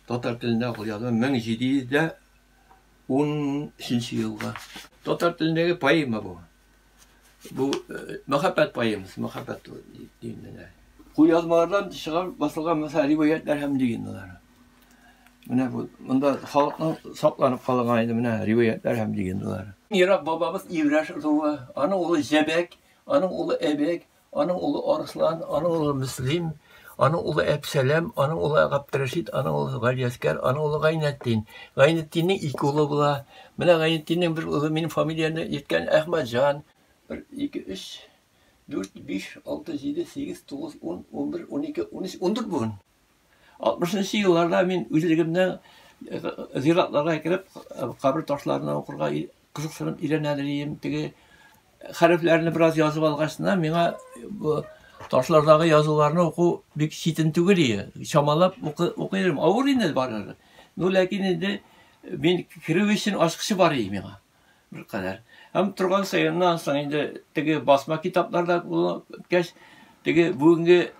татар тілінде қол жаздым 1713 жылға. Татар тіліндегі поэма бұл. Бұл махаббат поэмасы, махаббат деймін. Қолжазбалардан шығарып басылған мысалы риуаяттар һәм дегендер. Менә бұл монда халыкның сакланып калган иде менә риуаяттар һәм дегендер. Ирак бабабыз Ибраш руы, аның улы Җәбәк, аның улы Әбәк, аның улы Арслан, аның улы Муслим, аның улы Әбсәләм, аның улы Габдрашид, аның улы Галиаскар, аның улы Гайнетдин. Гайнетдиннең ике улы була. Менә Гайнетдиннең бер улы минем фамилиямны йиткән Әхмәтҗан. 1, 2, 3, 4, 5, 6, 7, 8, 9, 10, 11, 12, 13, 14 bugun. 60-нчы елларда мин үзлегемнән зиратларга кирип, кабер ташларына укырга кызыксынып өйрәнәдем. Теге хәрефләрне бераз язып алгачтан миңа бу ташлардагы язуларны уку бик читен түгел иде. Чамалап укыйм. Авыр инде барыр. Ну ләкин инде мин кирү өчен ачкычы бар иде миңа. Бер кадәр. Һәм торган саеннан соң инде теге басма китапларда кәч теге бүгенге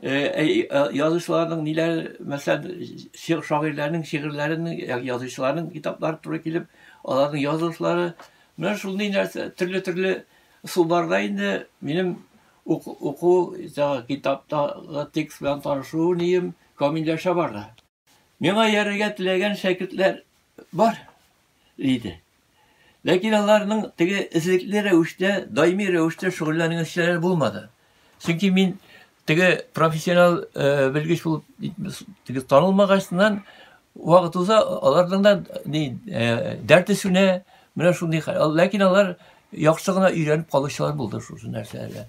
язучыларның ниләр, мәсәлән, шагыйрьләрнең шигырьләрен язучыларның китаплары туры килеп, аларның язучылары менә шундый нәрсә төрле ысулларда инде минем уку китаптагы текст белән танышу нием камилләшә барды. Миңа ярарга теләгән шәкертләр бар иде. Ләкин аларның теге излекле рәвештә, даими рәвештә шөгыльләнүчеләр булмады. Чөнки мин теге профессионал белгеч булып теге танылмагачтан вакыт уза, аларның да дәрте сүнә, менә шундый хәл. Ләкин алар яхшы гына өйрәнеп калучылар булды шушы нәрсәләргә.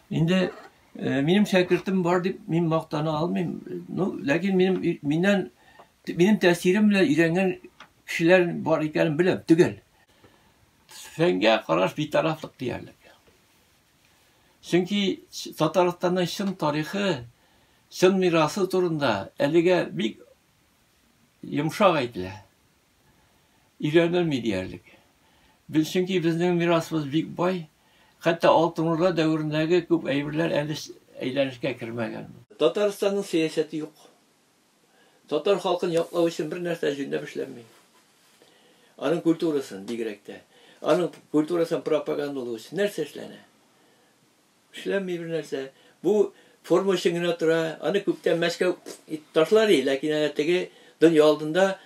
Инде минем шәкертем бар дип мин мактана алмыйм. Ну, ләкин минем тәэсирем белән өйрәнгән кешеләр бар икәнен беләм, түгел. Фәнгә караш битарафлык диярлек. Чөнки Татарстанның чын тарихы, чын мирасы турында әлегә бик йомшак әйтелә. Өйрәнелми диярлек. Чөнки безнең мирасыбыз бик бай, хәтта Алтын Урда дәверендәге күп әйберләр әле әйләнешкә кермәгән. Татарстанның сәясәте юк. Татар халкын яклау өчен бер нәрсә җүнләп эшләнми. Аның культурасын бигрәк тә. Аның культурасын пропагандалау өчен нәрсә эшләнә? Эшләнми бер нәрсә. Бу форма өчен генә тора. Аны күптән Мәскәү ташлар иде, ләкин теге дөнья алдында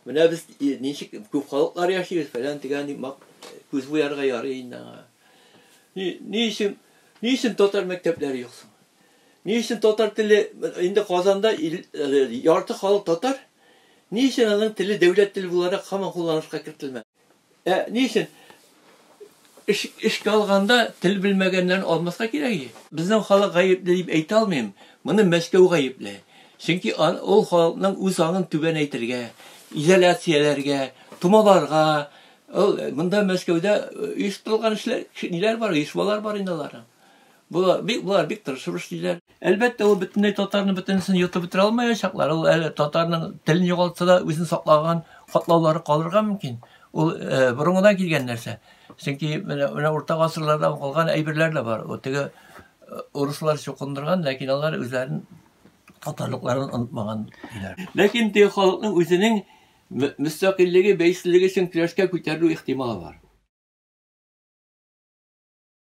менә без ничек күп халыклар яшибез фәлән дигән күз буярга ярый инде. Ни өчен татар мәктәпләре юк соң? Ни өчен татар теле инде Казанда ярты халык татар? Ни өчен аның теле дәүләт теле буларак һаман кулланышка кертелмәде? Ни өчен эшкә алганда тел белмәгәннәрне алмаска кирәк. Безнең халык гаепле дип әйтә алмыйм. Моны Мәскәү гаепле. Чөнки ул халыкның үз аңын түбән әйтергә, изоляцияләргә, тумаларга, монда Мәскәүдә оештырылган эшләр бар, оешмалар бар инде аларның. Булар бик тырышып эшлиләр. Әлбәттә, ул бөтенләй татарны бөтенсен йотып бетерә алмаячаклар. Ул әле татарның телен югалтса да үзен саклаган катлаулары калырга мөмкин. Ул борынгыдан килгән нәрсә. Чөнки менә урта гасырларда калган әйберләр дә бар. Теге урыслар чукындырган, ләкин алар үзләрен татарлыкларын онытмаган диләр. Ләкин теге халыкның үзенең мөстәкыйльлеге, бәйсезлеге өчен көрәшкә күтәрелү ихтималы бар.